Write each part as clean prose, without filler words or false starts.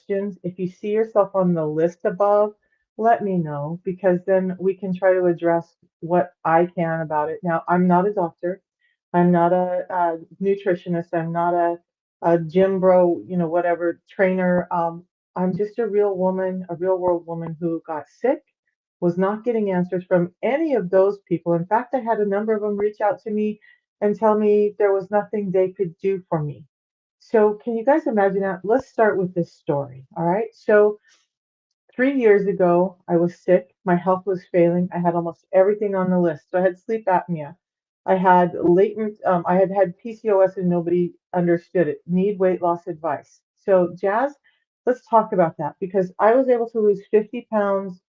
questions, if you see yourself on the list above, let me know because then we can try to address what I can about it. Now, I'm not a doctor. I'm not a nutritionist. I'm not a gym bro, whatever trainer. I'm just a real woman, a real world woman who got sick, was not getting answers from any of those people. In fact, I had a number of them reach out to me and tell me there was nothing they could do for me. So, can you guys imagine that? Let's start with this story. All right. So, 3 years ago, I was sick. My health was failing. I had almost everything on the list. So I had sleep apnea. I had I had had PCOS and nobody understood it. Need weight loss advice. So, Jazz, let's talk about that because I was able to lose 50 pounds.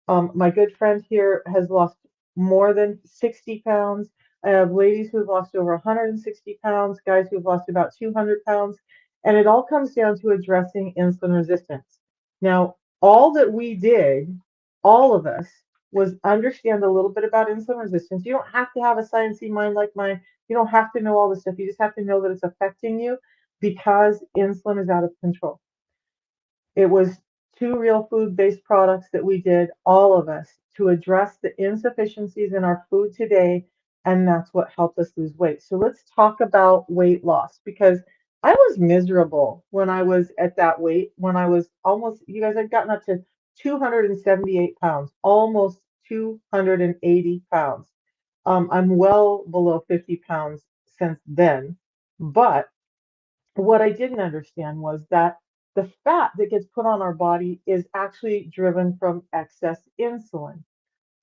My good friend here has lost more than 60 pounds. I have ladies who've lost over 160 pounds, guys who've lost about 200 pounds, and it all comes down to addressing insulin resistance. Now, all that we did, all of us, was understand a little bit about insulin resistance. You don't have to have a sciencey mind like mine. You don't have to know all this stuff. You just have to know that it's affecting you because insulin is out of control. It was two real food-based products that we did, all of us, to address the insufficiencies in our food today, and that's what helped us lose weight. So let's talk about weight loss because I was miserable when I was at that weight, when I was almost, you guys, I'd gotten up to 278 pounds, almost 280 pounds. I'm well below 50 pounds since then, but what I didn't understand was that the fat that gets put on our body is actually driven from excess insulin.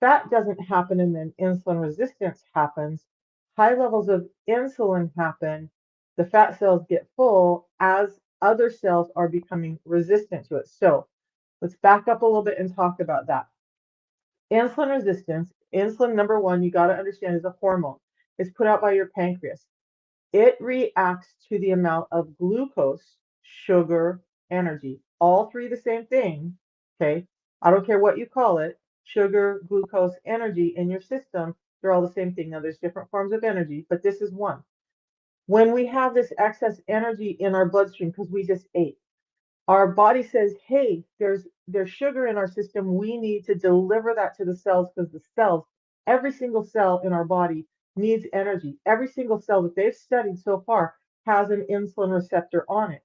Fat doesn't happen and then insulin resistance happens. High levels of insulin happen. The fat cells get full as other cells are becoming resistant to it. So let's back up a little bit and talk about that. Insulin resistance, insulin number one, you got to understand is a hormone. It's put out by your pancreas. It reacts to the amount of glucose, sugar, energy. All three the same thing, okay? I don't care what you call it, sugar, glucose, energy in your system, they're all the same thing. Now, there's different forms of energy, but this is one. When we have this excess energy in our bloodstream because we just ate, our body says, hey, there's sugar in our system. We need to deliver that to the cells because the cells, every single cell in our body needs energy. Every single cell that they've studied so far has an insulin receptor on it.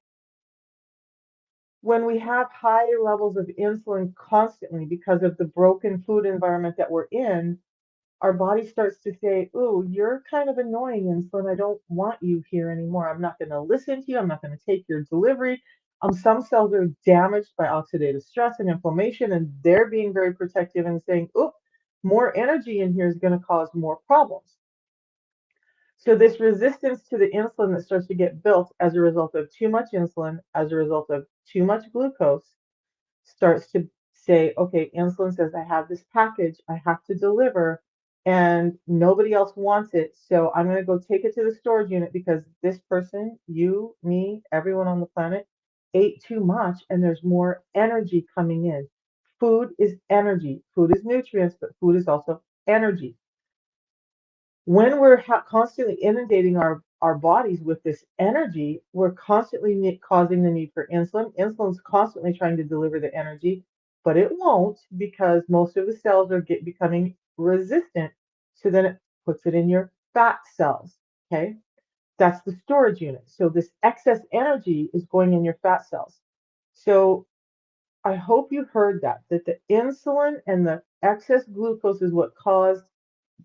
When we have high levels of insulin constantly because of the broken food environment that we're in, our body starts to say, "Ooh, you're kind of annoying, insulin. I don't want you here anymore. I'm not going to listen to you. I'm not going to take your delivery." Some cells are damaged by oxidative stress and inflammation, and they're being very protective and saying, "Ooh, more energy in here is going to cause more problems." So this resistance to the insulin that starts to get built as a result of too much insulin, as a result of too much glucose, starts to say, okay, insulin says I have this package I have to deliver and nobody else wants it. So I'm going to go take it to the storage unit because this person, you, me, everyone on the planet ate too much and there's more energy coming in. Food is energy. Food is nutrients, but food is also energy. When we're constantly inundating our bodies with this energy, we're constantly causing the need for insulin. Insulin's constantly trying to deliver the energy, but it won't because most of the cells are becoming resistant. So then it puts it in your fat cells. Okay, that's the storage unit. So this excess energy is going in your fat cells. So I hope you heard that the insulin and the excess glucose is what caused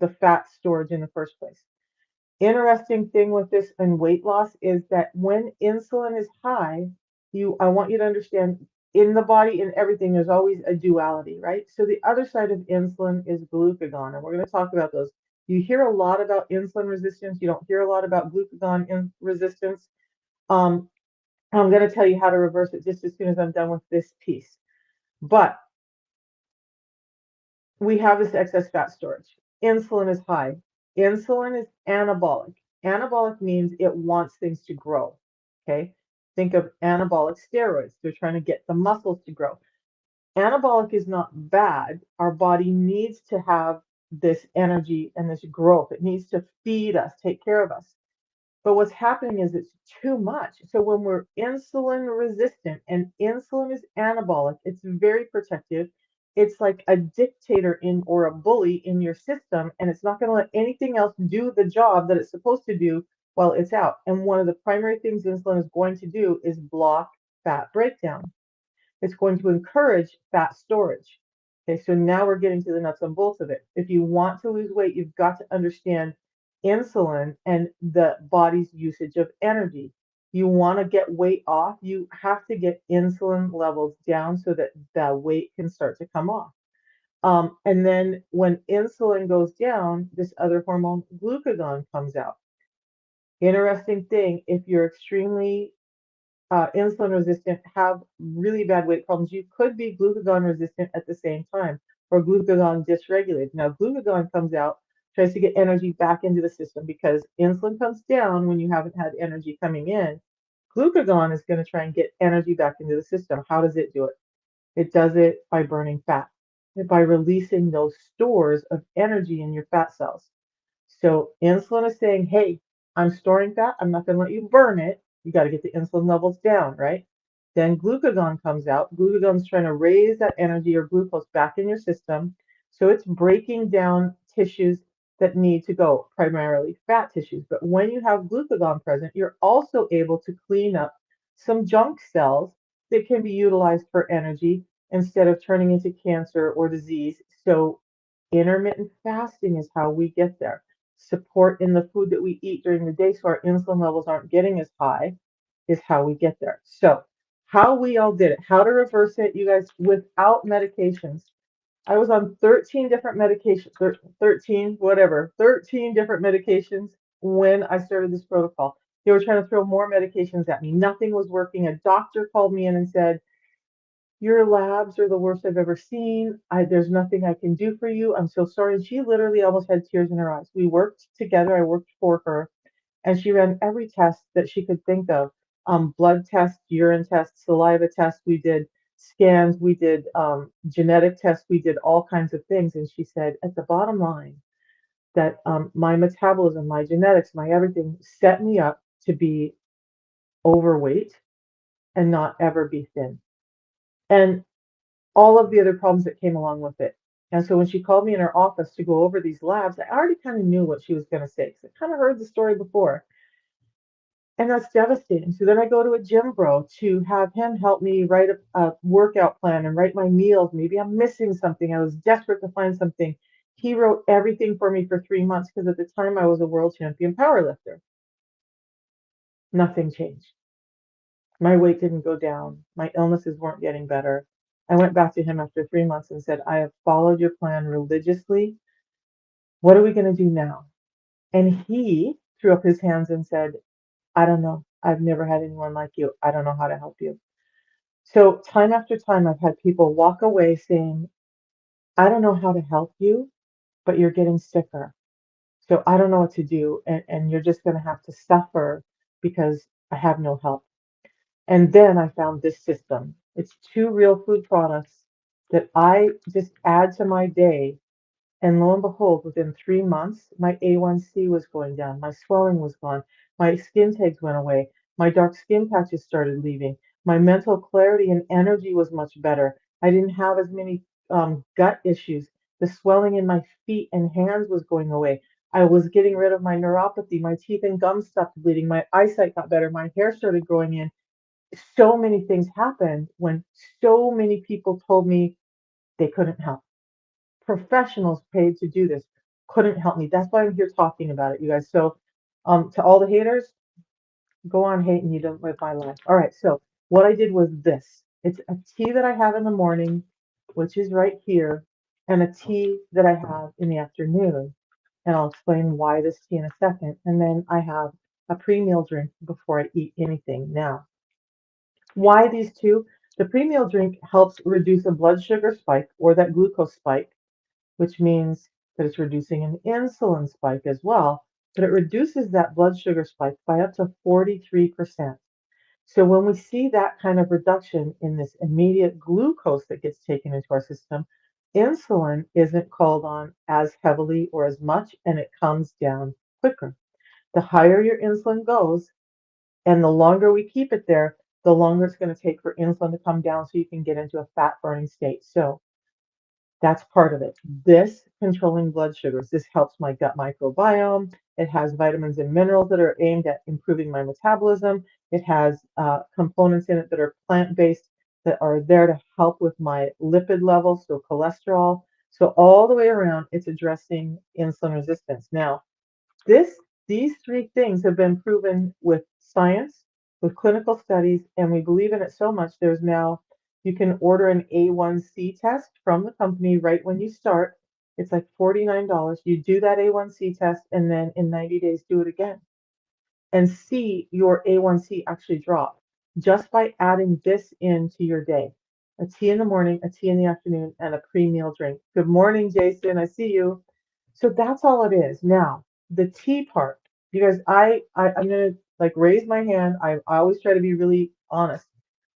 the fat storage in the first place. Interesting thing with this and weight loss is that when insulin is high, I want you to understand in the body and everything, there's always a duality, right? So the other side of insulin is glucagon, and we're going to talk about those. You hear a lot about insulin resistance. You don't hear a lot about glucagon resistance. Um, I'm going to tell you how to reverse it just as soon as I'm done with this piece. But we have this excess fat storage. Insulin is high. Insulin is anabolic. Anabolic means it wants things to grow. Okay. Think of anabolic steroids. They're trying to get the muscles to grow. Anabolic is not bad. Our body needs to have this energy and this growth. It needs to feed us, take care of us. But what's happening is it's too much. So when we're insulin resistant, and insulin is anabolic, it's very protective. It's like a dictator in or a bully in your system, and it's not going to let anything else do the job that it's supposed to do while it's out. And one of the primary things insulin is going to do is block fat breakdown. It's going to encourage fat storage. Okay, so now we're getting to the nuts and bolts of it. If you want to lose weight, you've got to understand insulin and the body's usage of energy. You want to get weight off, you have to get insulin levels down so that the weight can start to come off. And then when insulin goes down, this other hormone, glucagon, comes out. Interesting thing, if you're extremely insulin resistant, have really bad weight problems, you could be glucagon resistant at the same time, or glucagon dysregulated. Now, glucagon comes out, tries to get energy back into the system because insulin comes down when you haven't had energy coming in. Glucagon is going to try and get energy back into the system. How does it do it? It does it by burning fat, by releasing those stores of energy in your fat cells. So insulin is saying, hey, I'm storing fat. I'm not going to let you burn it. You got to get the insulin levels down, right? Then glucagon comes out. Glucagon is trying to raise that energy or glucose back in your system. So it's breaking down tissues that need to go, primarily fat tissues. But when you have glucagon present, you're also able to clean up some junk cells that can be utilized for energy instead of turning into cancer or disease. So intermittent fasting is how we get there. Support in the food that we eat during the day so our insulin levels aren't getting as high is how we get there. So, how we all did it, how to reverse it, you guys, without medications. I was on 13 different medications, 13, whatever, 13 different medications when I started this protocol. They were trying to throw more medications at me. Nothing was working. A doctor called me in and said, your labs are the worst I've ever seen. There's nothing I can do for you. I'm so sorry. And she literally almost had tears in her eyes. We worked together. I worked for her, and she ran every test that she could think of. Blood tests, urine tests, saliva tests. We did scans. We did genetic tests. We did all kinds of things. And she said, at the bottom line, that my metabolism, my genetics, my everything set me up to be overweight and not ever be thin. And all of the other problems that came along with it. And so when she called me in her office to go over these labs, I already kind of knew what she was going to say because I kind of heard the story before. And that's devastating. So then I go to a gym bro to have him help me write a workout plan and write my meals. Maybe I'm missing something. I was desperate to find something. He wrote everything for me for 3 months because at the time I was a world champion powerlifter. Nothing changed. My weight didn't go down. My illnesses weren't getting better. I went back to him after 3 months and said, I have followed your plan religiously. What are we going to do now? And he threw up his hands and said, I don't know. I've never had anyone like you. I don't know how to help you. So, time after time, I've had people walk away saying, I don't know how to help you, but you're getting sicker. So, I don't know what to do. And you're just going to have to suffer because I have no help. And then I found this system. It's two real food products that I just add to my day. And lo and behold, within 3 months, my A1C was going down, my swelling was gone, my skin tags went away, my dark skin patches started leaving, my mental clarity and energy was much better. I didn't have as many gut issues. The swelling in my feet and hands was going away. I was getting rid of my neuropathy. My teeth and gums stopped bleeding. My eyesight got better. My hair started growing in. So many things happened when so many people told me they couldn't help. Professionals paid to do this couldn't help me. That's why I'm here talking about it, you guys. So, to all the haters, go on hating. You don't live my life. All right. So, what I did was this. It's a tea that I have in the morning, which is right here, and a tea that I have in the afternoon. And I'll explain why this tea in a second. And then I have a pre-meal drink before I eat anything. Now, why these two? The pre-meal drink helps reduce a blood sugar spike or that glucose spike, which means that it's reducing an insulin spike as well, but it reduces that blood sugar spike by up to 43%. So when we see that kind of reduction in this immediate glucose that gets taken into our system, insulin isn't called on as heavily or as much, and it comes down quicker. The higher your insulin goes and the longer we keep it there, the longer it's going to take for insulin to come down so you can get into a fat burning state. So that's part of it. This controlling blood sugars, this helps my gut microbiome. It has vitamins and minerals that are aimed at improving my metabolism. It has components in it that are plant-based that are there to help with my lipid levels, so cholesterol. So all the way around, it's addressing insulin resistance. Now, this, these three things have been proven with science, with clinical studies, and we believe in it so much. There's now, you can order an A1C test from the company right when you start. It's like $49. You do that A1C test, and then in 90 days, do it again and see your A1C actually drop just by adding this into your day. A tea in the morning, a tea in the afternoon, and a pre-meal drink. Good morning, Jason. I see you. So that's all it is. Now, the tea part, because I'm gonna like raise my hand. I always try to be really honest.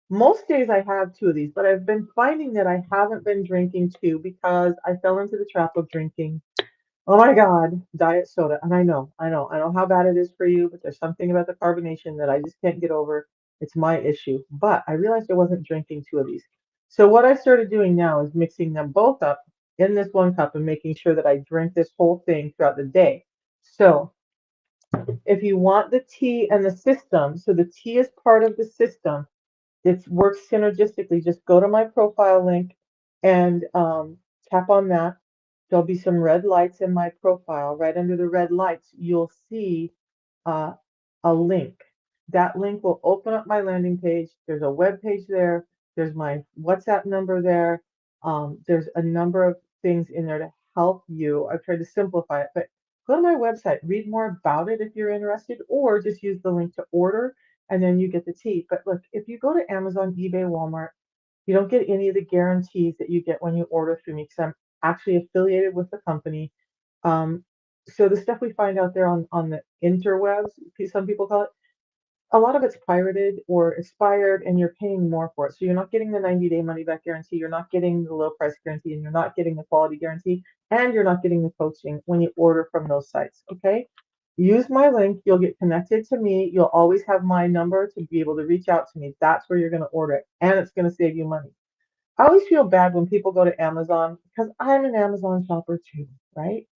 Most days I have two of these, but I've been finding that I haven't been drinking two because I fell into the trap of drinking, oh my God, diet soda. And I know how bad it is for you, but there's something about the carbonation that I just can't get over. It's my issue. But I realized I wasn't drinking two of these. So what I started doing now is mixing them both up in this one cup and making sure that I drink this whole thing throughout the day. So if you want the tea and the system, so the tea is part of the system, it works synergistically. Just go to my profile link and tap on that. There'll be some red lights in my profile. Right under the red lights, you'll see uh, a link. That link will open up my landing page. There's a web page there. There's my WhatsApp number there. There's a number of things in there to help you. I've tried to simplify it, but go to my website, read more about it if you're interested, or just use the link to order and then you get the tea. But look, if you go to Amazon, eBay, Walmart, you don't get any of the guarantees that you get when you order through me because I'm actually affiliated with the company. Um, so the stuff we find out there on the interwebs, some people call it, a lot of it's pirated or expired and you're paying more for it. So you're not getting the 90-day money back guarantee, you're not getting the low price guarantee, and you're not getting the quality guarantee, and you're not getting the coaching when you order from those sites. Okay. Use my link, you'll get connected to me. You'll always have my number to be able to reach out to me. That's where you're going to order it, and it's going to save you money. I always feel bad when people go to Amazon because I'm an Amazon shopper too, right?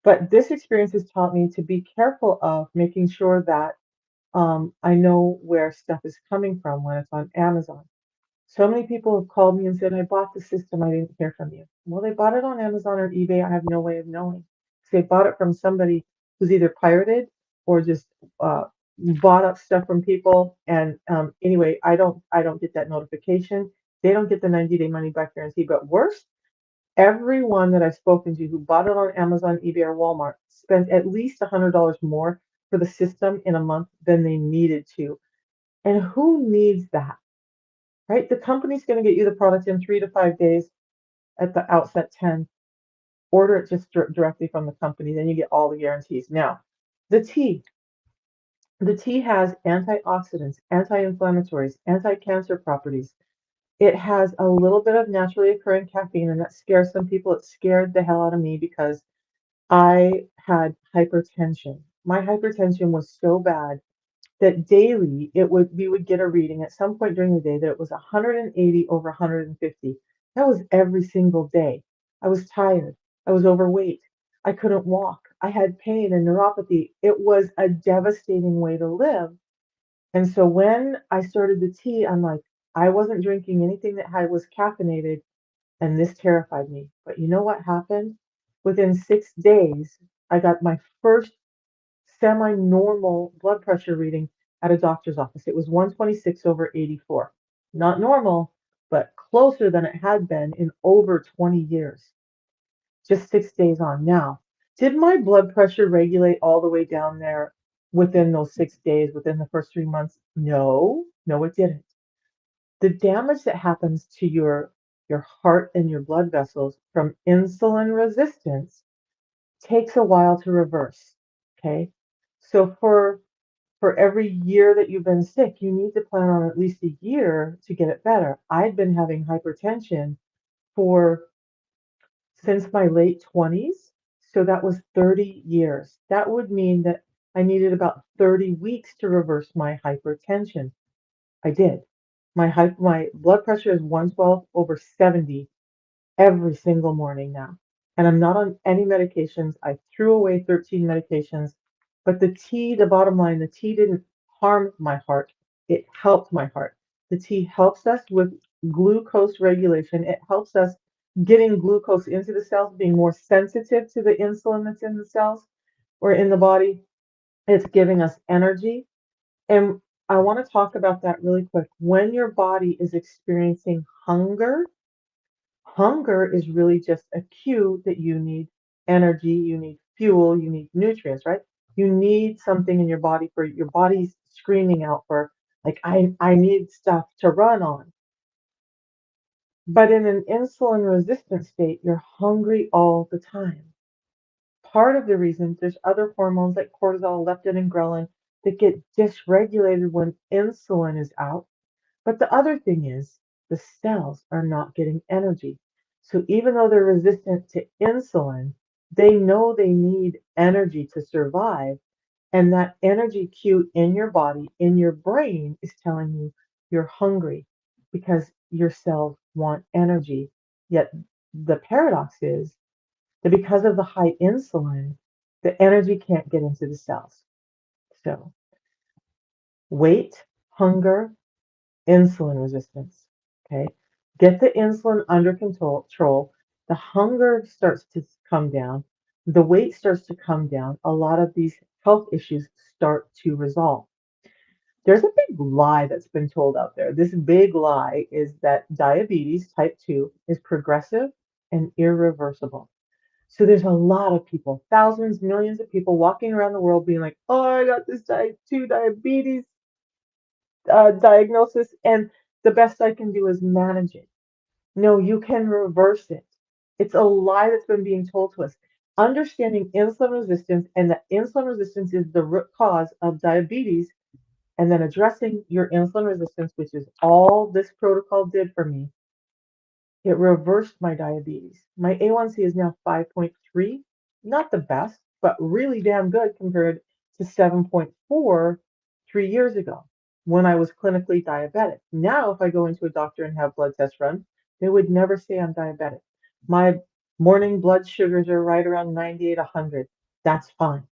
But this experience has taught me to be careful of making sure that I know where stuff is coming from when it's on Amazon. So many people have called me and said, I bought the system, I didn't hear from you. Well, they bought it on Amazon or eBay. I have no way of knowing. They bought it from somebody who's either pirated or just uh, bought up stuff from people. And anyway, I don't get that notification. They don't get the 90-day money back guarantee. But worse, everyone that I've spoken to who bought it on Amazon, eBay, or Walmart spent at least $100 more for the system in a month than they needed to. And who needs that, right? The company's going to get you the product in 3 to 5 days, at the outset 10. Order it just directly from the company, then you get all the guarantees. Now, the tea. The tea has antioxidants, anti-inflammatories, anti-cancer properties. It has a little bit of naturally occurring caffeine, and that scares some people. It scared the hell out of me because I had hypertension. My hypertension was so bad that daily we would get a reading at some point during the day that it was 180 over 150. That was every single day. I was tired. I was overweight. I couldn't walk. I had pain and neuropathy. It was a devastating way to live. And so when I started the tea, I'm like, I wasn't drinking anything that was caffeinated, and this terrified me. But you know what happened? Within 6 days, I got my first semi-normal blood pressure reading at a doctor's office. It was 126 over 84. Not normal, but closer than it had been in over 20 years, just 6 days on. Now, did my blood pressure regulate all the way down there within those 6 days, within the first 3 months? No, no, it didn't. The damage that happens to your heart and your blood vessels from insulin resistance takes a while to reverse. Okay. So for every year that you've been sick, you need to plan on at least a year to get it better. I'd been having hypertension for since my late 20s. So that was 30 years. That would mean that I needed about 30 weeks to reverse my hypertension. I did. My blood pressure is 112 over 70 every single morning now. And I'm not on any medications. I threw away 13 medications. But the bottom line, the tea didn't harm my heart. It helped my heart. The tea helps us with glucose regulation. It helps us getting glucose into the cells, being more sensitive to the insulin that's in the cells or in the body. It's giving us energy. And I want to talk about that really quick. When your body is experiencing hunger, hunger is really just a cue that you need energy, you need fuel, you need nutrients, right? You need something in your body for your body's screaming out for, like, I need stuff to run on. But in an insulin resistant state, you're hungry all the time. Part of the reason there's other hormones like cortisol, leptin, and ghrelin that get dysregulated when insulin is out. But the other thing is the cells are not getting energy. So even though they're resistant to insulin, they know they need energy to survive. And that energy cue in your body, in your brain, is telling you you're hungry because your cells want energy. Yet the paradox is that because of the high insulin, the energy can't get into the cells. So weight, hunger, insulin resistance. Okay. Get the insulin under control. The hunger starts to come down. The weight starts to come down. A lot of these health issues start to resolve. There's a big lie that's been told out there. This big lie is that diabetes type 2 is progressive and irreversible. So there's a lot of people, thousands, millions of people walking around the world being like, oh, I got this type 2 diabetes diagnosis, and the best I can do is manage it. No, you can reverse it. It's a lie that's been being told to us. Understanding insulin resistance and that insulin resistance is the root cause of diabetes, and then addressing your insulin resistance, which is all this protocol did for me. It reversed my diabetes. My A1C is now 5.3, not the best, but really damn good compared to 7.4 3 years ago when I was clinically diabetic. Now, if I go into a doctor and have blood tests run, they would never say I'm diabetic. My morning blood sugars are right around 98, 100. That's fine.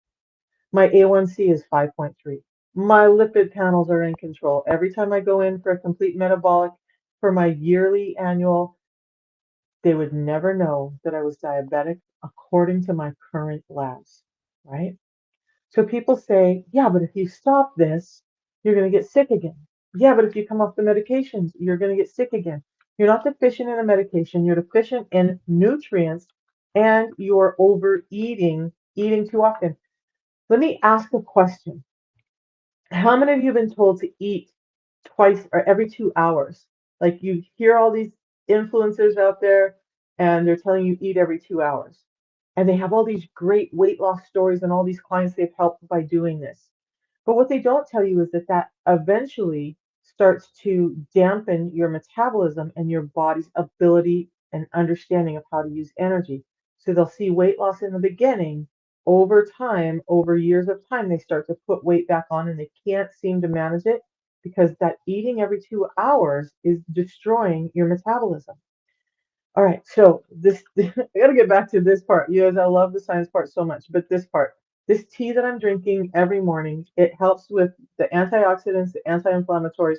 My A1C is 5.3. My lipid panels are in control. Every time I go in for a complete metabolic for my yearly annual, they would never know that I was diabetic according to my current labs, right? So people say, yeah, but if you stop this, you're going to get sick again. Yeah, but if you come off the medications, you're going to get sick again. You're not deficient in a medication, you're deficient in nutrients, and you're overeating, eating too often. Let me ask a question. How many of you have been told to eat twice or every 2 hours? Like you hear all these influencers out there and they're telling you eat every 2 hours. And they have all these great weight loss stories and all these clients they've helped by doing this. But what they don't tell you is that that eventually starts to dampen your metabolism and your body's ability and understanding of how to use energy. So they'll see weight loss in the beginning. Over time, over years of time, they start to put weight back on and they can't seem to manage it because that eating every 2 hours is destroying your metabolism. All right, so this I gotta get back to this part. You guys, I love the science part so much, but this part, this tea that I'm drinking every morning, it helps with the antioxidants, the anti-inflammatories,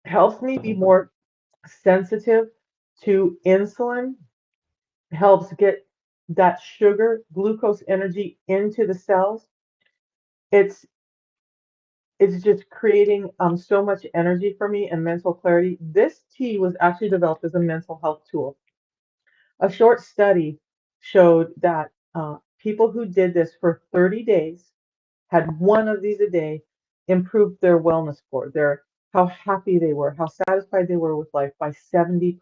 helps me be more sensitive to insulin, helps get that sugar, glucose energy into the cells. It's it's just creating so much energy for me and mental clarity. This tea was actually developed as a mental health tool. A short study showed that people who did this for 30 days, had one of these a day, improved their wellness score, their how happy they were, how satisfied they were with life by 70%.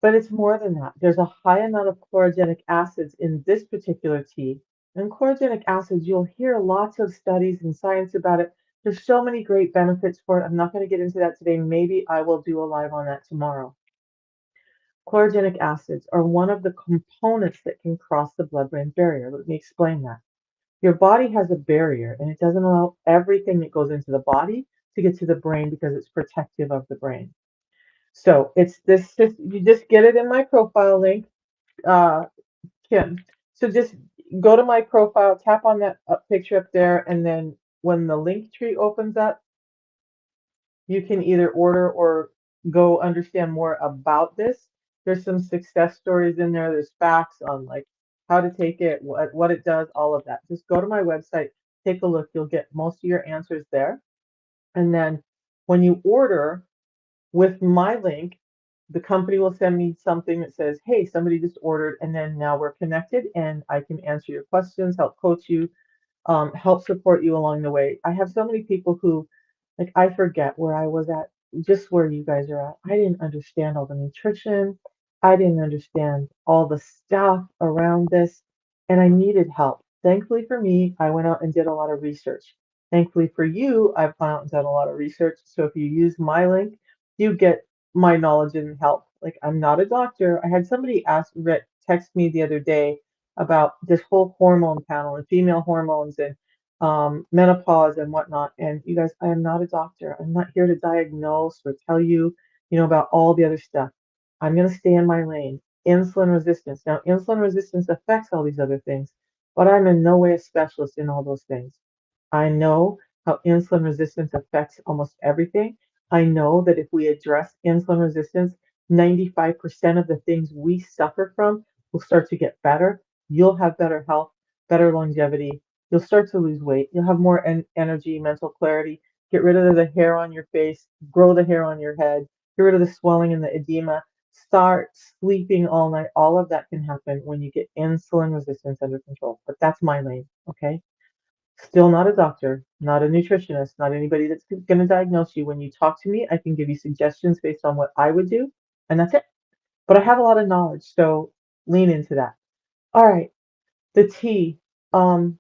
But it's more than that. There's a high amount of chlorogenic acids in this particular tea. And chlorogenic acids, you'll hear lots of studies and science about it. There's so many great benefits for it. I'm not going to get into that today. Maybe I will do a live on that tomorrow. Chlorogenic acids are one of the components that can cross the blood-brain barrier. Let me explain that. Your body has a barrier and it doesn't allow everything that goes into the body to get to the brain because it's protective of the brain. So it's this, you just get it in my profile link, uh, Kim. So just go to my profile, tap on that picture up there, and then when the link tree opens up, you can either order or go understand more about this. There's some success stories in there. There's facts on like how to take it, what it does, all of that. Just go to my website, take a look. You'll get most of your answers there. And then when you order with my link, the company will send me something that says, hey, somebody just ordered, and then now we're connected and I can answer your questions, help coach you, help support you along the way. I have so many people who, like, I forget where I was at, just where you guys are at. I didn't understand all the nutrition. I didn't understand all the stuff around this, and I needed help. Thankfully for me, I went out and did a lot of research. Thankfully for you, I've gone out and done a lot of research. So if you use my link, you get my knowledge and help. Like, I'm not a doctor. I had somebody text me the other day about this whole hormone panel and female hormones and menopause and whatnot. And you guys, I am not a doctor. I'm not here to diagnose or tell you, about all the other stuff. I'm going to stay in my lane. Insulin resistance. Now, insulin resistance affects all these other things, but I'm in no way a specialist in all those things. I know how insulin resistance affects almost everything. I know that if we address insulin resistance, 95% of the things we suffer from will start to get better. You'll have better health, better longevity. You'll start to lose weight. You'll have more energy, mental clarity. Get rid of the hair on your face, grow the hair on your head, get rid of the swelling and the edema. Start sleeping all night. All of that can happen when you get insulin resistance under control. But that's my lane, okay? Still not a doctor, not a nutritionist, not anybody that's going to diagnose you. When you talk to me, I can give you suggestions based on what I would do, and that's it. But I have a lot of knowledge, so lean into that. All right, the tea. Um,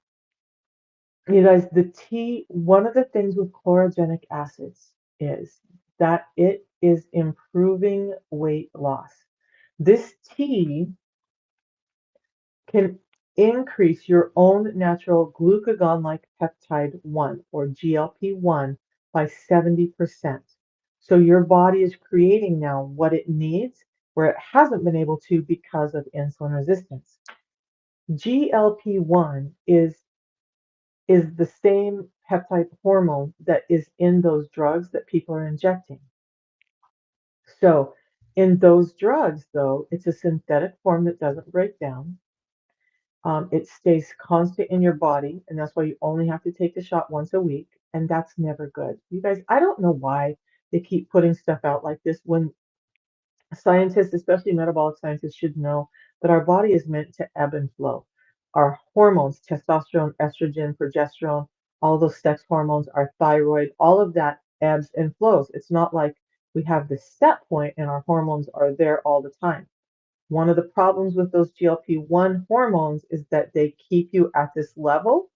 you guys, the tea, one of the things with chlorogenic acids is that it is improving weight loss. This tea can increase your own natural glucagon-like peptide 1 or GLP-1 by 70%. So your body is creating now what it needs where it hasn't been able to because of insulin resistance. GLP-1 is the same peptide hormone that is in those drugs that people are injecting. So in those drugs, though, it's a synthetic form that doesn't break down. It stays constant in your body, and that's why you only have to take the shot once a week, and that's never good. You guys, I don't know why they keep putting stuff out like this when scientists, especially metabolic scientists, should know that our body is meant to ebb and flow. Our hormones, testosterone, estrogen, progesterone, all those sex hormones, our thyroid, all of that ebbs and flows. It's not like we have this set point and our hormones are there all the time. One of the problems with those GLP-1 hormones is that they keep you at this level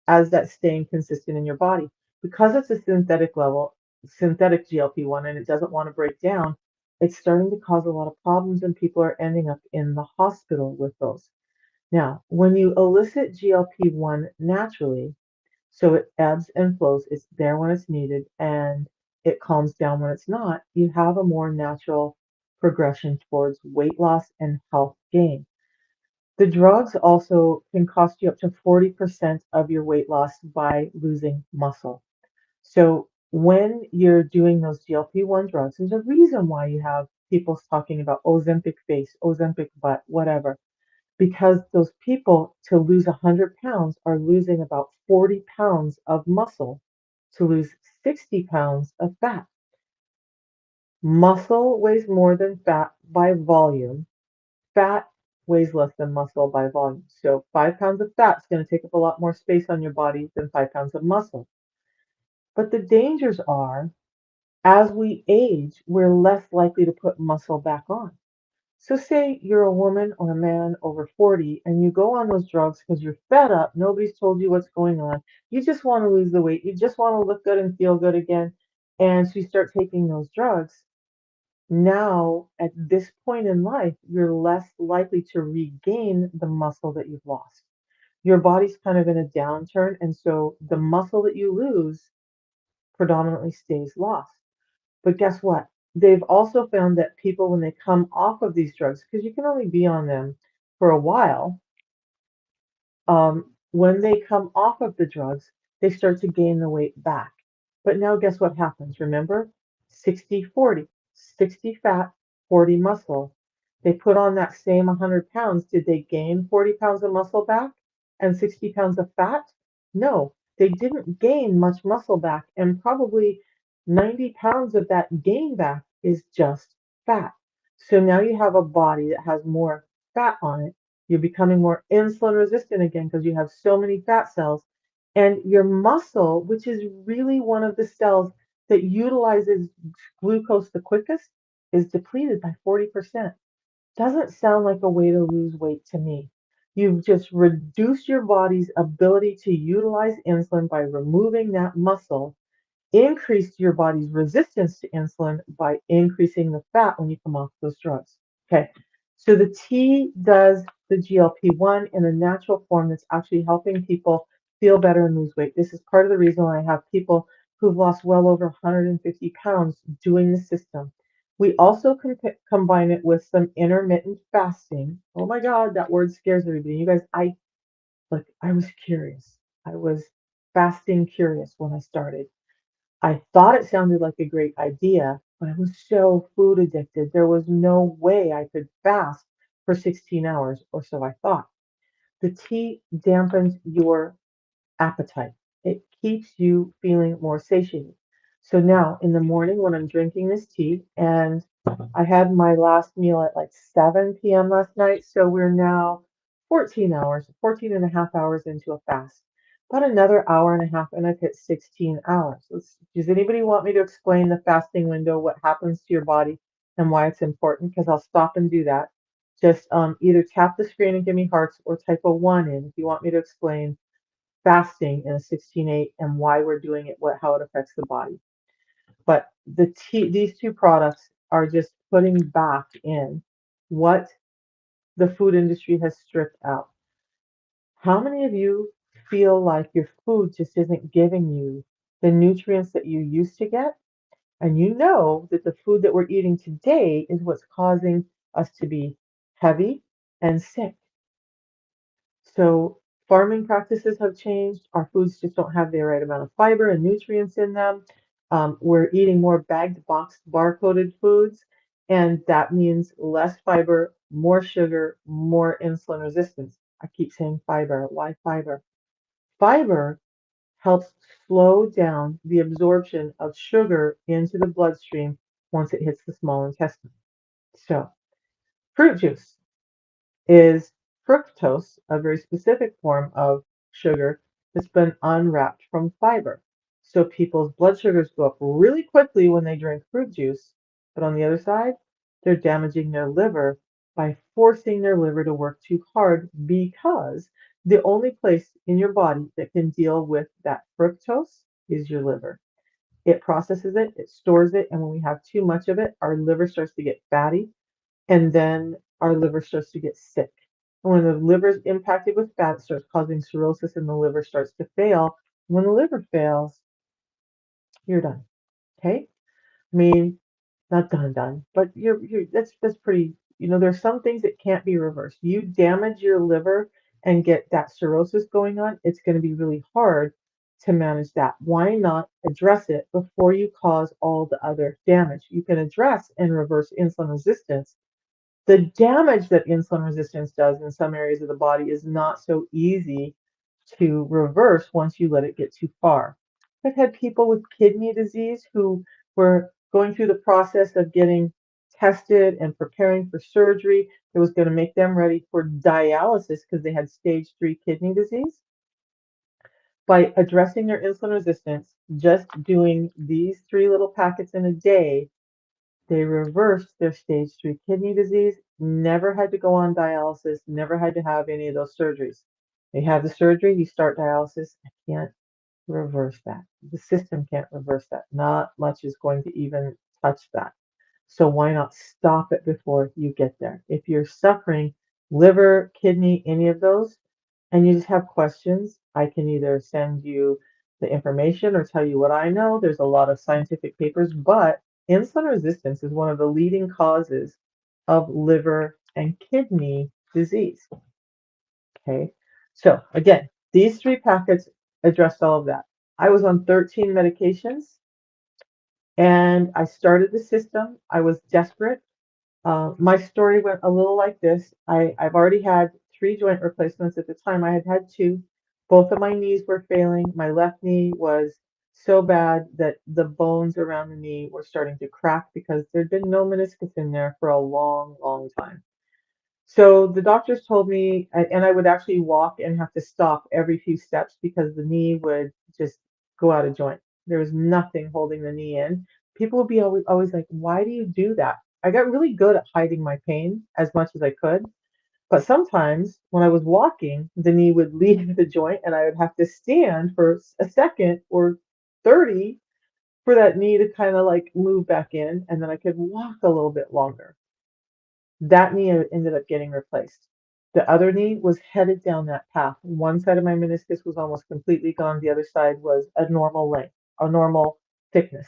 as that's staying consistent in your body. Because it's a synthetic GLP-1, and it doesn't want to break down, it's starting to cause a lot of problems, and people are ending up in the hospital with those. Now, when you elicit GLP-1 naturally, so it ebbs and flows, it's there when it's needed, and it calms down when it's not, you have a more natural progression towards weight loss and health gain. The drugs also can cost you up to 40% of your weight loss by losing muscle. So when you're doing those GLP-1 drugs, there's a reason why you have people talking about Ozempic face, Ozempic butt, whatever, because those people to lose 100 pounds are losing about 40 pounds of muscle to lose 60 pounds of fat. Muscle weighs more than fat by volume. Fat weighs less than muscle by volume. So 5 pounds of fat is going to take up a lot more space on your body than 5 pounds of muscle. But the dangers are, as we age, we're less likely to put muscle back on. So say you're a woman or a man over 40 and you go on those drugs because you're fed up, nobody's told you what's going on, you just want to lose the weight, you just want to look good and feel good again, and so you start taking those drugs. Now, at this point in life, you're less likely to regain the muscle that you've lost. Your body's kind of in a downturn, and so the muscle that you lose predominantly stays lost. But guess what? They've also found that people, when they come off of these drugs, because you can only be on them for a while, when they come off of the drugs, they start to gain the weight back. But now, guess what happens? Remember, 60-40, 60 fat, 40 muscle. They put on that same 100 pounds. Did they gain 40 pounds of muscle back and 60 pounds of fat? No, they didn't gain much muscle back, and probably 90 pounds of that gain back is just fat. So now you have a body that has more fat on it. You're becoming more insulin resistant again because you have so many fat cells. And your muscle, which is really one of the cells that utilizes glucose the quickest, is depleted by 40%. Doesn't sound like a way to lose weight to me. You've just reduced your body's ability to utilize insulin by removing that muscle, increased your body's resistance to insulin by increasing the fat when you come off those drugs. Okay, so the tea does the GLP-1 in a natural form that's actually helping people feel better and lose weight. This is part of the reason why I have people who've lost well over 150 pounds doing the system. We also combine it with some intermittent fasting. Oh my God, that word scares everybody. You guys, I was curious. I was fasting curious when I started. I thought it sounded like a great idea, but I was so food addicted. There was no way I could fast for 16 hours, or so I thought. The tea dampens your appetite. It keeps you feeling more satiated. So now in the morning when I'm drinking this tea, and I had my last meal at like 7 p.m. last night, so we're now 14 hours, 14 and a half hours into a fast. About another hour and a half, and I've hit 16 hours. Does anybody want me to explain the fasting window, what happens to your body, and why it's important? Because I'll stop and do that. Just either tap the screen and give me hearts or type a 1 in if you want me to explain fasting in a 16-8 and why we're doing it, how it affects the body. But these two products are just putting back in what the food industry has stripped out. How many of you feel like your food just isn't giving you the nutrients that you used to get? And you know that the food that we're eating today is what's causing us to be heavy and sick. So farming practices have changed. Our foods just don't have the right amount of fiber and nutrients in them. We're eating more bagged, boxed, barcoded foods, and that means less fiber, more sugar, more insulin resistance. I keep saying fiber. Why fiber? Fiber helps slow down the absorption of sugar into the bloodstream once it hits the small intestine. So, fruit juice is fructose, a very specific form of sugar that's been unwrapped from fiber. So people's blood sugars go up really quickly when they drink fruit juice, but on the other side, they're damaging their liver by forcing their liver to work too hard because the only place in your body that can deal with that fructose is your liver. It processes it, it stores it, and when we have too much of it, our liver starts to get fatty and then our liver starts to get sick. And when the liver is impacted with fat, it starts causing cirrhosis and the liver starts to fail. When the liver fails, you're done. Okay? I mean, not done, but that's pretty, there's some things that can't be reversed. You damage your liver and get that cirrhosis going on, it's going to be really hard to manage that. Why not address it before you cause all the other damage? You can address and reverse insulin resistance. The damage that insulin resistance does in some areas of the body is not so easy to reverse once you let it get too far. I've had people with kidney disease who were going through the process of getting tested and preparing for surgery that was going to make them ready for dialysis because they had stage 3 kidney disease. By addressing their insulin resistance, just doing these 3 little packets in a day, they reversed their stage 3 kidney disease, never had to go on dialysis, never had to have any of those surgeries. They have the surgery, you start dialysis. I can't reverse that. The system can't reverse that. Not much is going to even touch that. So why not stop it before you get there? If you're suffering liver, kidney, any of those, and you just have questions, I can either send you the information or tell you what I know. There's a lot of scientific papers, but insulin resistance is one of the leading causes of liver and kidney disease. Okay. So again, these three packets addressed all of that. I was on 13 medications and I started the system. I was desperate. My story went a little like this. I've already had three joint replacements. At the time, I had had two. Both of my knees were failing. My left knee was so bad that the bones around the knee were starting to crack because there'd been no meniscus in there for a long, long time. So the doctors told me, and I would actually walk and have to stop every few steps because the knee would just go out of joint. There was nothing holding the knee in. People would be always like, why do you do that? I got really good at hiding my pain as much as I could. But sometimes when I was walking, the knee would leave the joint and I would have to stand for a second or 30 for that knee to kind of like move back in. And then I could walk a little bit longer. That knee ended up getting replaced. The other knee was headed down that path. One side of my meniscus was almost completely gone. The other side was a normal length, a normal thickness.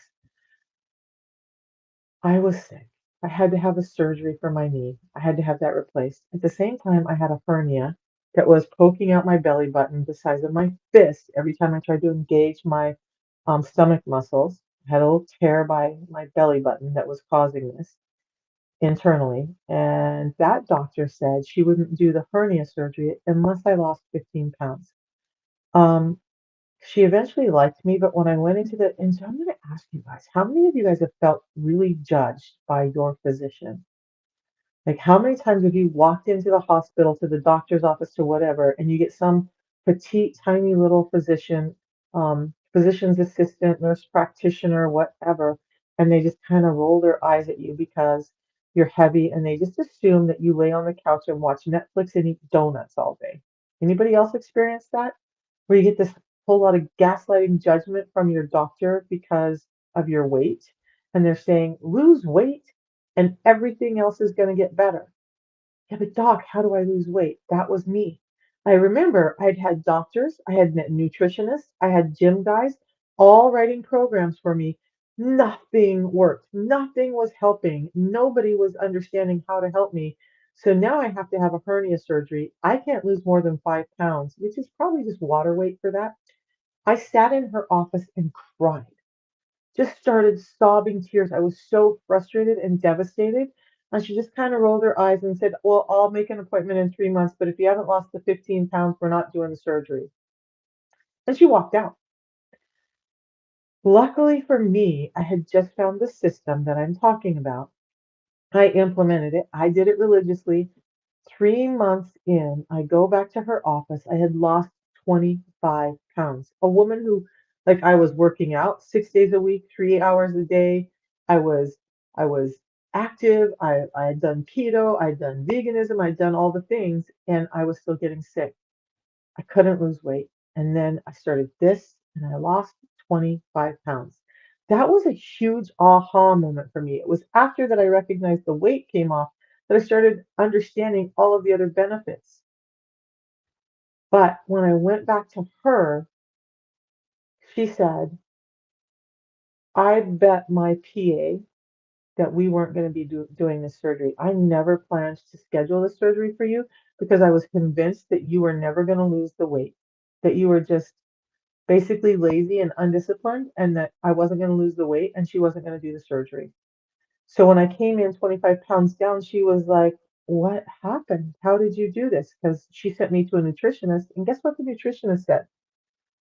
I was sick. I had to have a surgery for my knee. I had to have that replaced. At the same time, I had a hernia that was poking out my belly button the size of my fist every time I tried to engage my stomach muscles. I had a little tear by my belly button that was causing this internally, and that doctor said she wouldn't do the hernia surgery unless I lost 15 pounds. Um, she eventually liked me, but when I went into and so I'm going to ask you guys, how many of you guys have felt really judged by your physician? Like, how many times have you walked into the hospital, to the doctor's office, to whatever, and you get some petite, tiny little physician's assistant, nurse practitioner, whatever, and they just kind of roll their eyes at you because you're heavy, and they just assume that you lay on the couch and watch Netflix and eat donuts all day. Anybody else experience that? Where you get this whole lot of gaslighting judgment from your doctor because of your weight, and they're saying, lose weight and everything else is going to get better. Yeah, but doc, how do I lose weight? That was me. I remember I'd had doctors, I had nutritionists, I had gym guys, all writing programs for me. Nothing worked. Nothing was helping. Nobody was understanding how to help me. So now I have to have a hernia surgery. I can't lose more than 5 pounds, which is probably just water weight for that. I sat in her office and cried, just started sobbing tears. I was so frustrated and devastated. And she just kind of rolled her eyes and said, well, I'll make an appointment in 3 months, but if you haven't lost the 15 pounds, we're not doing the surgery. And she walked out. Luckily for me, I had just found the system that I'm talking about. I implemented it. I did it religiously. 3 months in, I go back to her office. I had lost 25 pounds. A woman who, like, I was working out 6 days a week, 3 hours a day. I was, I was active. I had done keto. I'd done veganism. I'd done all the things, and I was still getting sick. I couldn't lose weight. And then I started this and I lost 25 pounds. That was a huge aha moment for me. It was after that I recognized the weight came off that I started understanding all of the other benefits. But when I went back to her, she said, I bet my PA that we weren't going to be doing this surgery. I never planned to schedule the surgery for you because I was convinced that you were never going to lose the weight, that you were just basically lazy and undisciplined, and that I wasn't going to lose the weight and she wasn't going to do the surgery. So when I came in 25 pounds down, she was like, what happened? How did you do this? Because she sent me to a nutritionist. And guess what the nutritionist said?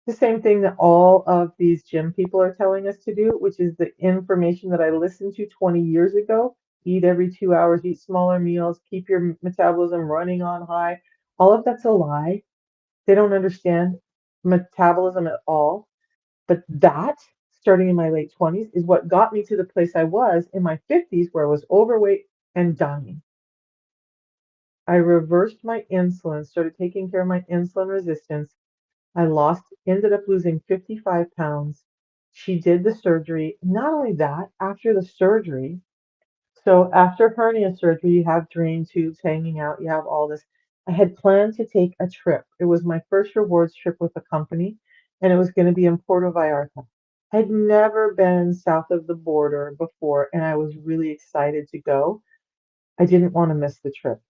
The same thing that all of these gym people are telling us to do, which is the information that I listened to 20 years ago. Eat every 2 hours, eat smaller meals, keep your metabolism running on high. All of that's a lie. They don't understand metabolism at all. But that, starting in my late 20s, is what got me to the place I was in my 50s where I was overweight and dying. I reversed my insulin, started taking care of my insulin resistance. Ended up losing 55 pounds. She did the surgery. Not only that, after the surgery, So after hernia surgery, you have drain tubes hanging out, you have all this. I had planned to take a trip. It was my first rewards trip with a company, and it was going to be in Puerto Vallarta. I'd never been south of the border before, and I was really excited to go. I didn't want to miss the trip.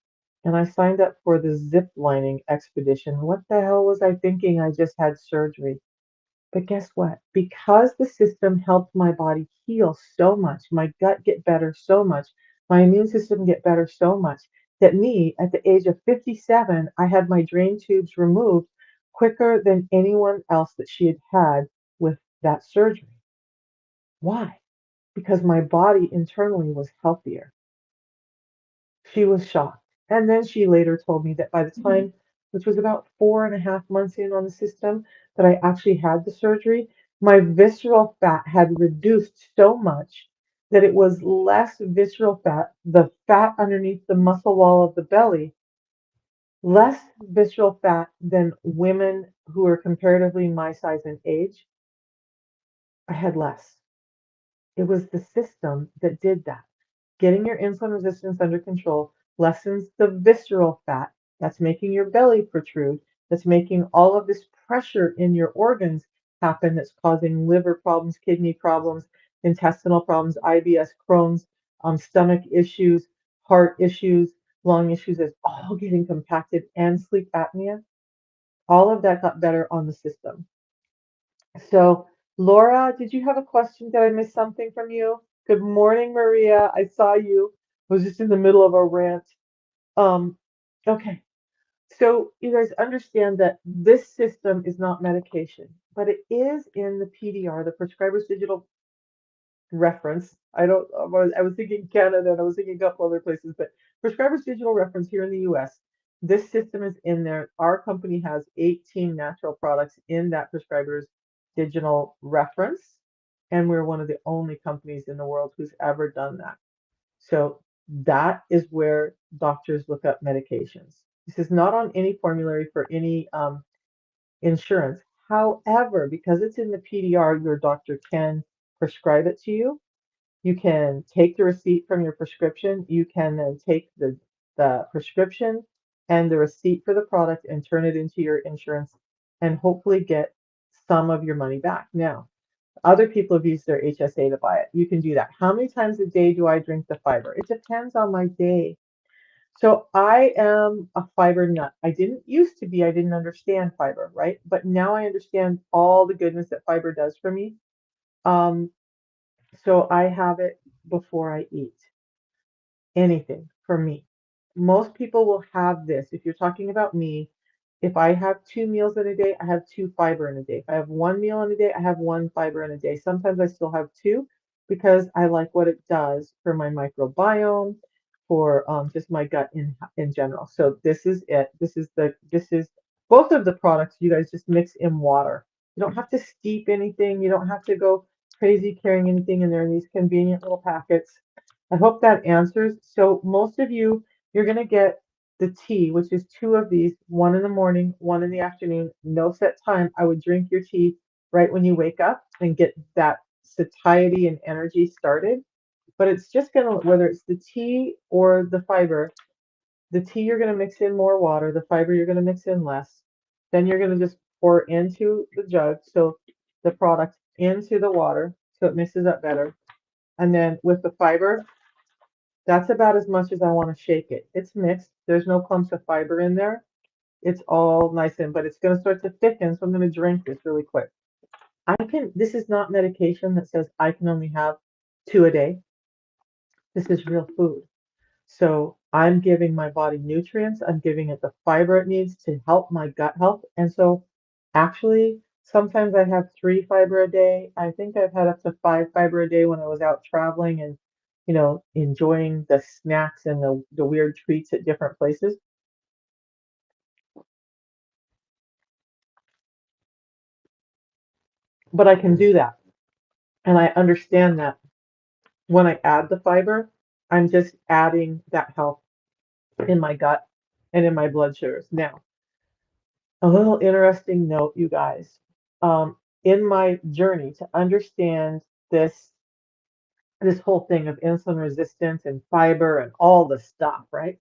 And I signed up for the zip lining expedition. What the hell was I thinking? I just had surgery. But guess what? Because the system helped my body heal so much, my gut get better so much, my immune system get better so much, that me, at the age of 57, I had my drain tubes removed quicker than anyone else that she had had with that surgery. Why? Because my body internally was healthier. She was shocked. And then she later told me that by the time, which was about 4.5 months in on the system, that I actually had the surgery, my visceral fat had reduced so much that it was less visceral fat, the fat underneath the muscle wall of the belly, less visceral fat than women who are comparatively my size and age. I had less. It was the system that did that. Getting your insulin resistance under control lessens the visceral fat that's making your belly protrude, that's making all of this pressure in your organs happen, that's causing liver problems, kidney problems, intestinal problems, IBS, Crohn's, stomach issues, heart issues, lung issues. It's all getting compacted, and sleep apnea. All of that got better on the system. So, Laura, did you have a question? Did I miss something from you? Good morning, Maria. I saw you. I was just in the middle of a rant. Um, okay. So you guys understand that this system is not medication, but it is in the PDR, the Prescriber's Digital Reference. I was thinking Canada and I was thinking a couple other places, but Prescriber's Digital Reference here in the US, this system is in there. Our company has 18 natural products in that Prescriber's Digital Reference, and we're one of the only companies in the world who's ever done that. So that is where doctors look up medications. This is not on any formulary for any insurance. However, because it's in the PDR, your doctor can prescribe it to you. You can take the receipt from your prescription. You can then take the prescription and the receipt for the product and turn it into your insurance and hopefully get some of your money back. Now, other people have used their HSA to buy it. You can do that. How many times a day do I drink the fiber? It depends on my day. So I am a fiber nut. I didn't used to be, I didn't understand fiber, right? But now I understand all the goodness that fiber does for me. Um, so I have it before I eat anything for me. Most people will have this. If you're talking about me, if I have 2 meals in a day, I have 2 fiber in a day. If I have 1 meal in a day, I have 1 fiber in a day. Sometimes I still have two because I like what it does for my microbiome, for just my gut in general. So this is it. This is both of the products you guys just mix in water. You don't have to steep anything. You don't have to go crazy carrying anything in there in these convenient little packets. I hope that answers. So most of you, you're going to get the tea, which is two of these, one in the morning, one in the afternoon, no set time. I would drink your tea right when you wake up and get that satiety and energy started. But it's just going to, whether it's the tea or the tea you're going to mix in more water, the fiber you're going to mix in less. Then you're going to just pour into the jug, so the product into the water, so it mixes up better. And then with the fiber, that's about as much as I want to shake it. It's mixed. There's no clumps of fiber in there. It's all nice but it's going to start to thicken, so I'm going to drink this really quick. This is not medication that says I can only have two a day. This is real food. So I'm giving my body nutrients. I'm giving it the fiber it needs to help my gut health. And so actually, sometimes I have 3 fiber a day. I think I've had up to 5 fiber a day when I was out traveling and, enjoying the snacks and the weird treats at different places. But I can do that. And I understand that when I add the fiber, I'm just adding that health in my gut and in my blood sugars. Now, a little interesting note, you guys. In my journey to understand this this whole thing of insulin resistance and fiber and all the stuff, right?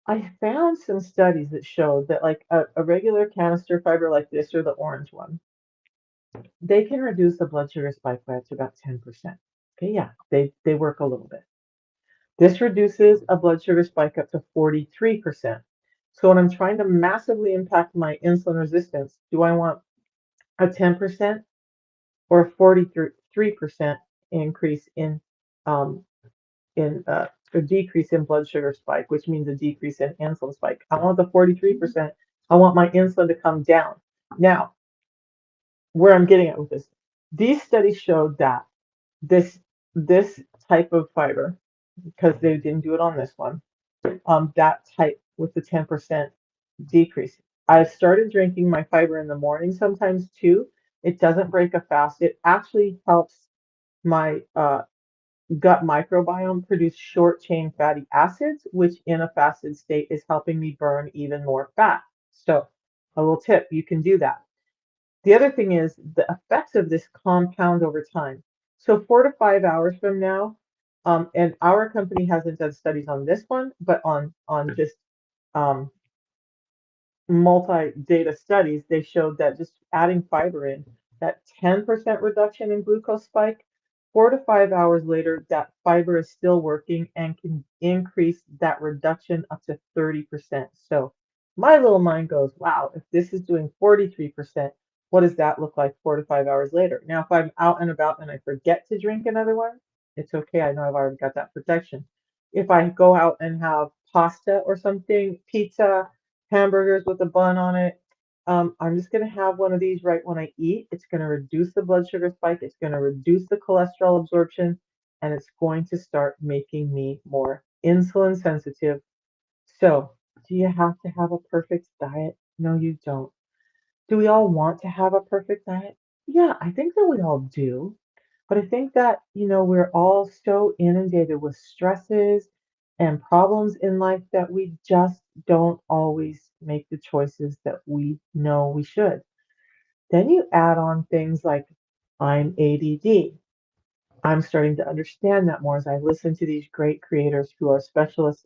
I found some studies that showed that like a regular canister fiber like this or the orange one, they can reduce the blood sugar spike by up to about 10%. Okay, yeah, they work a little bit. This reduces a blood sugar spike up to 43%. So when I'm trying to massively impact my insulin resistance, do I want a 10% or a 43% increase um, in a decrease in blood sugar spike, which means a decrease in insulin spike? I want the 43%. I want my insulin to come down. Now, where I'm getting at with this, these studies showed that this this type of fiber, because they didn't do it on this one, that type with the 10% decrease. I've started drinking my fiber in the morning sometimes too. It doesn't break a fast. It actually helps my gut microbiome produce short chain fatty acids, which in a fasted state is helping me burn even more fat. So, a little tip, you can do that. The other thing is the effects of this compound over time. So 4 to 5 hours from now, and our company hasn't done studies on this one, but on just um, multi-data studies, they showed that just adding fiber in, that 10% reduction in glucose spike, 4 to 5 hours later, that fiber is still working and can increase that reduction up to 30%. So my little mind goes, wow, if this is doing 43%, what does that look like 4 to 5 hours later? Now, if I'm out and about and I forget to drink another one, it's okay. I know I've already got that protection. If I go out and have pasta or something, pizza, hamburgers with a bun on it. I'm just going to have one of these right when I eat. It's going to reduce the blood sugar spike. It's going to reduce the cholesterol absorption, and it's going to start making me more insulin sensitive. So, do you have to have a perfect diet? No, you don't. Do we all want to have a perfect diet? Yeah, I think that we all do. But I think that, we're all so inundated with stresses and problems in life that we just don't always make the choices that we know we should. Then you add on things like I'm ADD. I'm starting to understand that more as I listen to these great creators who are specialists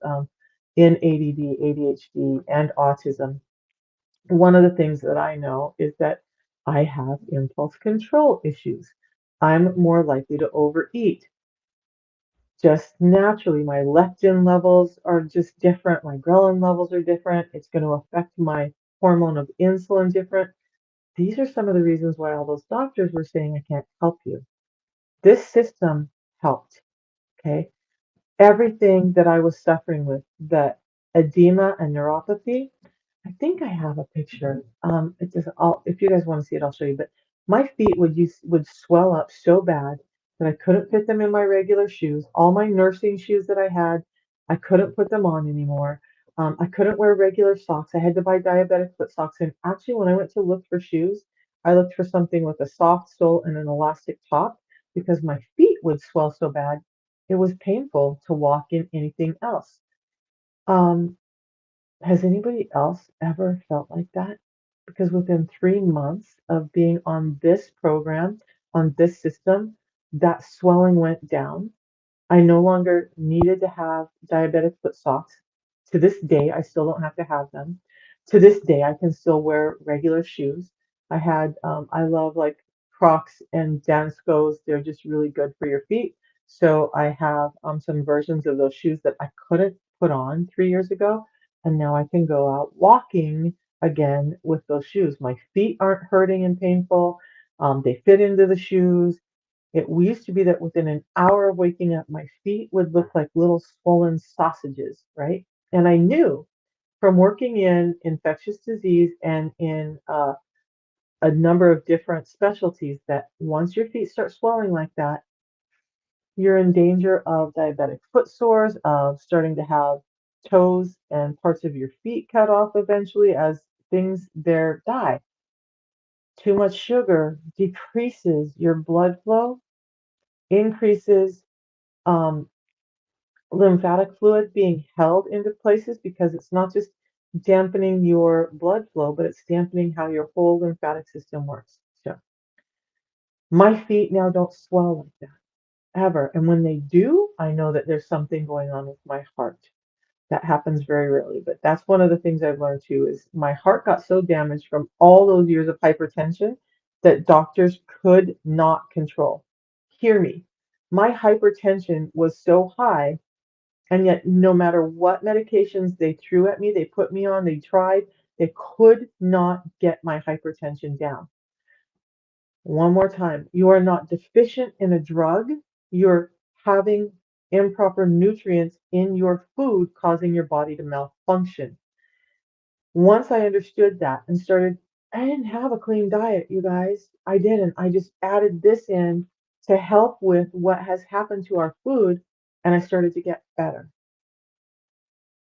in ADD, ADHD, and autism. One of the things that I know is that I have impulse control issues. I'm more likely to overeat. Just naturally, my leptin levels are just different. My ghrelin levels are different. It's going to affect my hormone of insulin different. These are some of the reasons why all those doctors were saying I can't help you. This system helped. Okay. Everything that I was suffering with, the edema and neuropathy, I think I have a picture. It does. If you guys want to see it, I'll show you. But my feet would swell up so bad that I couldn't fit them in my regular shoes. All my nursing shoes that I had, I couldn't put them on anymore. I couldn't wear regular socks. I had to buy diabetic foot socks. And actually, when I went to look for shoes, I looked for something with a soft sole and an elastic top because my feet would swell so bad. It was painful to walk in anything else. Um, has anybody else ever felt like that? Because within 3 months of being on this program, on this system, that swelling went down. I no longer needed to have diabetic foot socks. To this day, I still don't have to have them. To this day, I can still wear regular shoes. I love like Crocs and Danskos. They're just really good for your feet. So I have some versions of those shoes that I couldn't put on 3 years ago. And now I can go out walking again with those shoes. My feet aren't hurting and painful. They fit into the shoes. We used to be that within an hour of waking up, my feet would look like little swollen sausages, right? And I knew from working in infectious disease and in a number of different specialties that once your feet start swelling like that, you're in danger of diabetic foot sores, of starting to have toes and parts of your feet cut off eventually as things there die. Too much sugar decreases your blood flow, increases um, lymphatic fluid being held into places because it's not just dampening your blood flow, but it's dampening how your whole lymphatic system works. So my feet now don't swell like that. ever. And when they do, I know that there's something going on with my heart. That happens very rarely, but that's one of the things I've learned too is my heart got so damaged from all those years of hypertension that doctors could not control. Hear me. My hypertension was so high, and yet no matter what medications they threw at me, they put me on, they tried, they could not get my hypertension down. One more time, you are not deficient in a drug. You're having improper nutrients in your food causing your body to malfunction. Once I understood that and started, I didn't have a clean diet, you guys. I didn't. I just added this in to help with what has happened to our food, and I started to get better.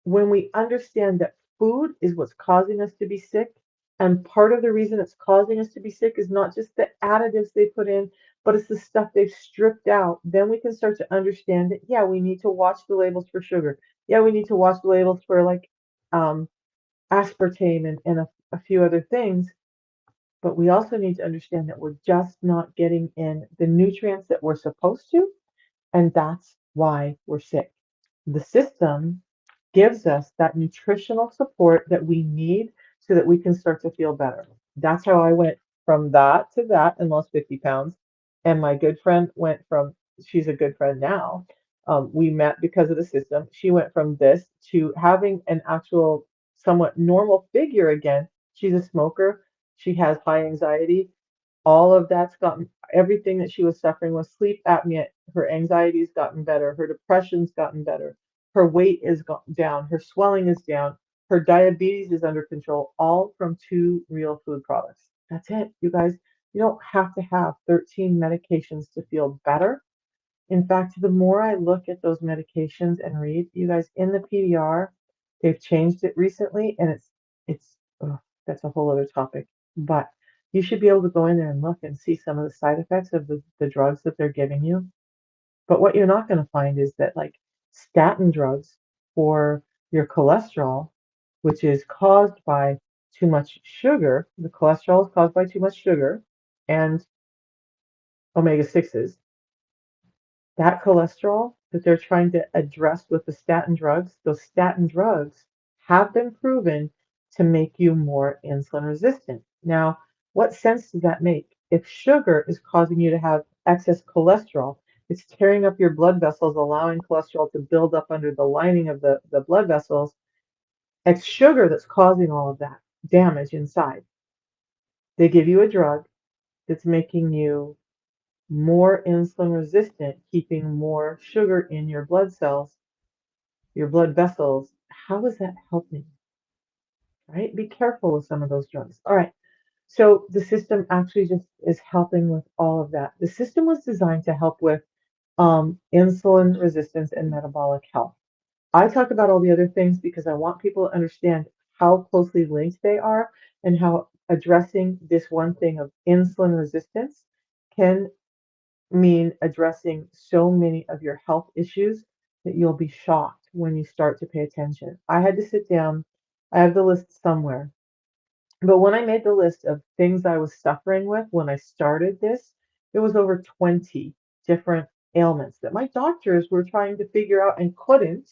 When we understand that food is what's causing us to be sick, and part of the reason it's causing us to be sick is not just the additives they put in, but it's the stuff they've stripped out, then we can start to understand that, yeah, we need to watch the labels for sugar. Yeah, we need to watch the labels for like um, aspartame and a few other things. But we also need to understand that we're just not getting in the nutrients that we're supposed to, and that's why we're sick. The system gives us that nutritional support that we need so that we can start to feel better. That's how I went from that to that and lost 50 pounds. And my good friend went from, she's a good friend now. We met because of the system. She went from this to having an actual, somewhat normal figure again. She's a smoker. She has high anxiety. All of that's gotten, everything that she was suffering with sleep apnea, her anxiety's gotten better, her depression's gotten better, her weight is down, her swelling is down, her diabetes is under control, all from two real food products. That's it, you guys. You don't have to have 13 medications to feel better. In fact, the more I look at those medications and read, you guys, in the PDR, they've changed it recently, and it's that's a whole other topic. But you should be able to go in there and look and see some of the side effects of the drugs that they're giving you. But what you're not going to find is that like statin drugs for your cholesterol, which is caused by too much sugar, the cholesterol is caused by too much sugar and omega 6s. That cholesterol that they're trying to address with the statin drugs, those statin drugs have been proven to make you more insulin resistant. Now, what sense does that make? If sugar is causing you to have excess cholesterol, it's tearing up your blood vessels, allowing cholesterol to build up under the lining of the blood vessels. It's sugar that's causing all of that damage inside. They give you a drug that's making you more insulin resistant, keeping more sugar in your blood cells, your blood vessels. How is that helping? Right? Be careful with some of those drugs. All right. So the system actually just is helping with all of that. The system was designed to help with insulin resistance and metabolic health. I talk about all the other things because I want people to understand how closely linked they are and how addressing this one thing of insulin resistance can mean addressing so many of your health issues that you'll be shocked when you start to pay attention. I had to sit down, I have the list somewhere, but when I made the list of things I was suffering with when I started this, it was over 20 different ailments that my doctors were trying to figure out and couldn't.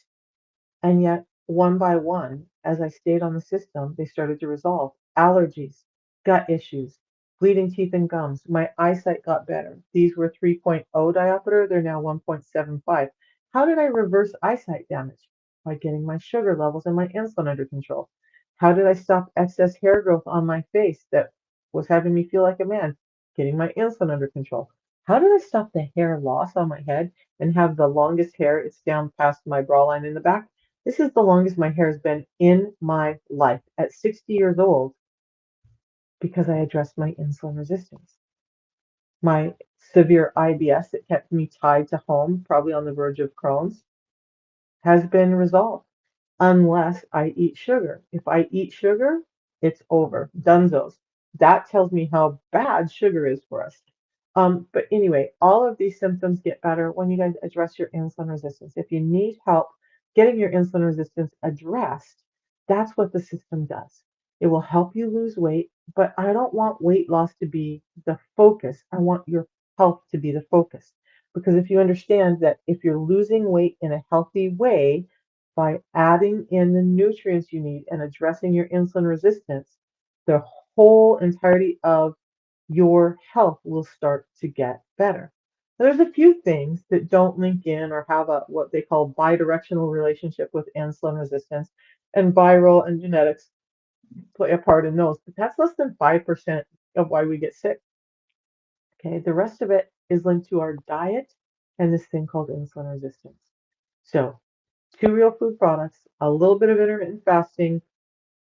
And yet, one by one, as I stayed on the system, they started to resolve. Allergies, gut issues, bleeding teeth and gums. My eyesight got better. These were 3.0 diopter, they're now 1.75. How did I reverse eyesight damage? By getting my sugar levels and my insulin under control. How did I stop excess hair growth on my face that was having me feel like a man? Getting my insulin under control. How did I stop the hair loss on my head and have the longest hair? It's down past my bra line in the back. This is the longest my hair has been in my life at 60 years old because I addressed my insulin resistance. My severe IBS that kept me tied to home, probably on the verge of Crohn's, has been resolved unless I eat sugar. If I eat sugar, it's over. Dunzos. That tells me how bad sugar is for us. But anyway, all of these symptoms get better when you guys address your insulin resistance. If you need help getting your insulin resistance addressed, that's what the system does. It will help you lose weight, but I don't want weight loss to be the focus. I want your health to be the focus. Because if you understand that if you're losing weight in a healthy way by adding in the nutrients you need and addressing your insulin resistance, the whole entirety of your health will start to get better. There's a few things that don't link in or have a what they call bidirectional relationship with insulin resistance, and viral and genetics play a part in those, but that's less than 5% of why we get sick. Okay, the rest of it is linked to our diet and this thing called insulin resistance. So, two real food products, a little bit of intermittent fasting,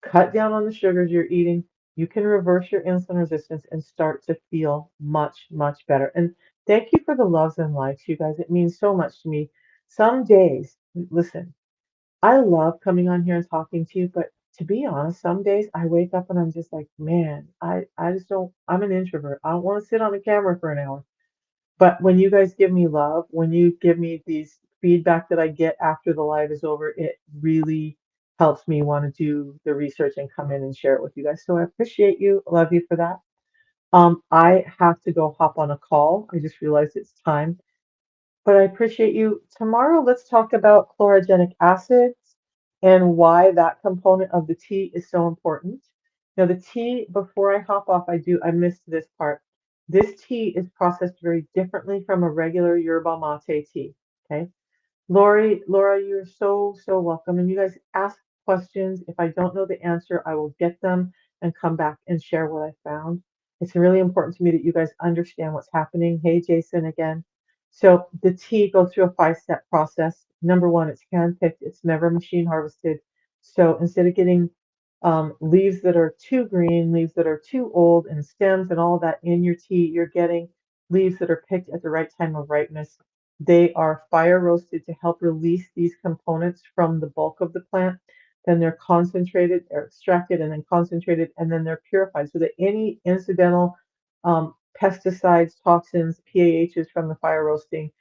cut down on the sugars you're eating. You can reverse your insulin resistance and start to feel much, much better. And thank you for the loves and likes, you guys. It means so much to me. Some days, listen, I love coming on here and talking to you, but to be honest, some days I wake up and I'm just like, man, I just don't, I'm an introvert. I don't want to sit on a camera for an hour. But when you guys give me love, when you give me these feedback that I get after the live is over, it really helps me want to do the research and come in and share it with you guys. So I appreciate you. Love you for that. I have to go hop on a call. I just realized it's time. But I appreciate you. Tomorrow, let's talk about chlorogenic acids and why that component of the tea is so important. Now, the tea, before I hop off, I missed this part. This tea is processed very differently from a regular yerba mate tea. Okay. Laura, you're so, so welcome. And you guys ask questions. If I don't know the answer, I will get them and come back and share what I found. It's really important to me that you guys understand what's happening. Hey, Jason, again. So the tea goes through a 5-step process. Number one, it's hand-picked. It's never machine harvested. So instead of getting leaves that are too green, leaves that are too old, and stems and all of that in your tea, you're getting leaves that are picked at the right time of ripeness. They are fire roasted to help release these components from the bulk of the plant. Then they're concentrated, they're extracted and then concentrated, and then they're purified so that any incidental pesticides, toxins, PAHs from the fire roasting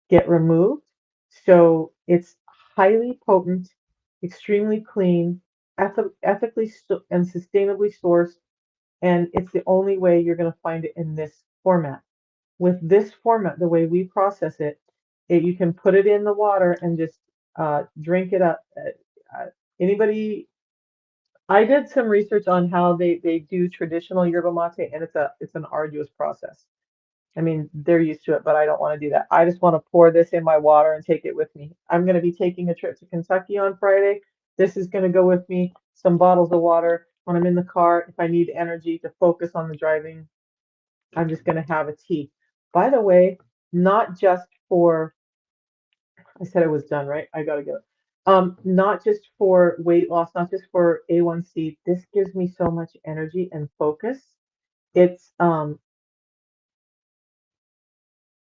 get removed. So it's highly potent, extremely clean, ethically and sustainably sourced, and it's the only way you're going to find it in this format. With this format, the way we process it, you can put it in the water and just drink it up. Anybody? I did some research on how they do traditional yerba mate, and it's an arduous process. I mean, they're used to it, but I don't want to do that. I just want to pour this in my water and take it with me. I'm going to be taking a trip to Kentucky on Friday. This is going to go with me. Some bottles of water when I'm in the car. If I need energy to focus on the driving, I'm just going to have a tea. By the way, not just for, I said I was done, right? I got to go. Not just for weight loss, not just for A1C. This gives me so much energy and focus. It's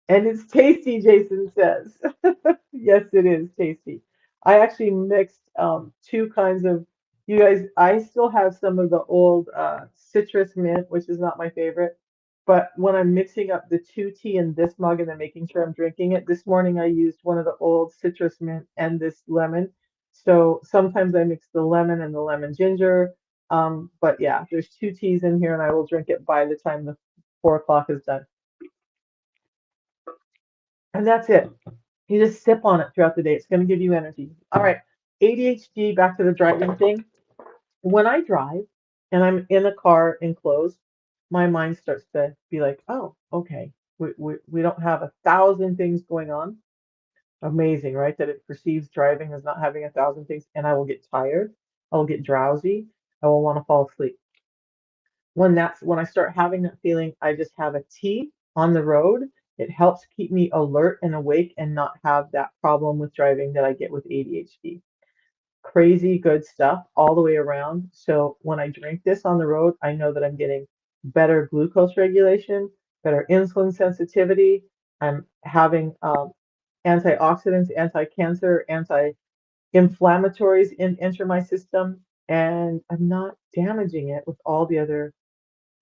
And it's tasty, Jason says. Yes, it is tasty. I actually mixed two kinds of, you guys, I still have some of the old citrus mint, which is not my favorite. But when I'm mixing up the two tea in this mug and then making sure I'm drinking it, this morning I used one of the old citrus mint and this lemon. So sometimes I mix the lemon and the lemon ginger. But yeah, there's two teas in here and I will drink it by the time the 4 o'clock is done. And that's it. You just sip on it throughout the day. It's going to give you energy. All right. ADHD, back to the driving thing. When I drive and I'm in a car enclosed, my mind starts to be like, oh, okay. We don't have 1,000 things going on. Amazing, right? That it perceives driving as not having 1,000 things. And I will get tired. I will get drowsy. I will want to fall asleep. When I start having that feeling, I just have a tea on the road. It helps keep me alert and awake and not have that problem with driving that I get with ADHD. Crazy good stuff all the way around. So when I drink this on the road, I know that I'm getting better glucose regulation, better insulin sensitivity. I'm having antioxidants, anti-cancer, anti-inflammatories enter my system, and I'm not damaging it with all the other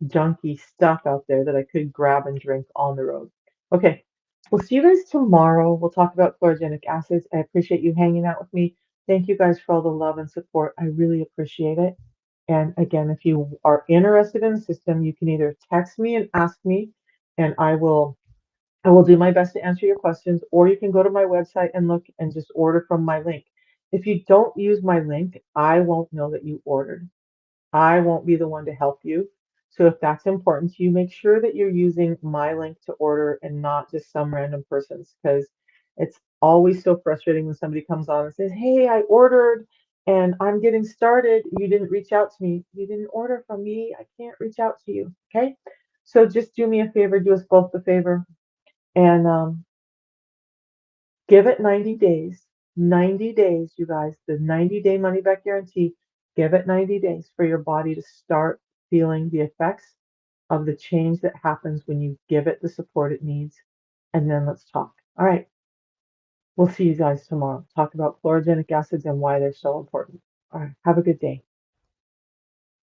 junky stuff out there that I could grab and drink on the road. Okay, we'll see you guys tomorrow. We'll talk about chlorogenic acids. I appreciate you hanging out with me. Thank you guys for all the love and support. I really appreciate it. And again, if you are interested in the system, you can either text me and ask me, and I will I will do my best to answer your questions, or you can go to my website and look and just order from my link. If you don't use my link, I won't know that you ordered. I won't be the one to help you. So if that's important to you, make sure that you're using my link to order and not just some random person's, because it's always so frustrating when somebody comes on and says, "Hey, I ordered and I'm getting started. You didn't reach out to me. You didn't order from me. I can't reach out to you." Okay. So just do me a favor, do us both the favor, and give it 90 days. 90 days, you guys, the 90-day money back guarantee. Give it 90 days for your body to start feeling the effects of the change that happens when you give it the support it needs. And then let's talk. All right. We'll see you guys tomorrow. Talk about chlorogenic acids and why they're so important. All right. Have a good day.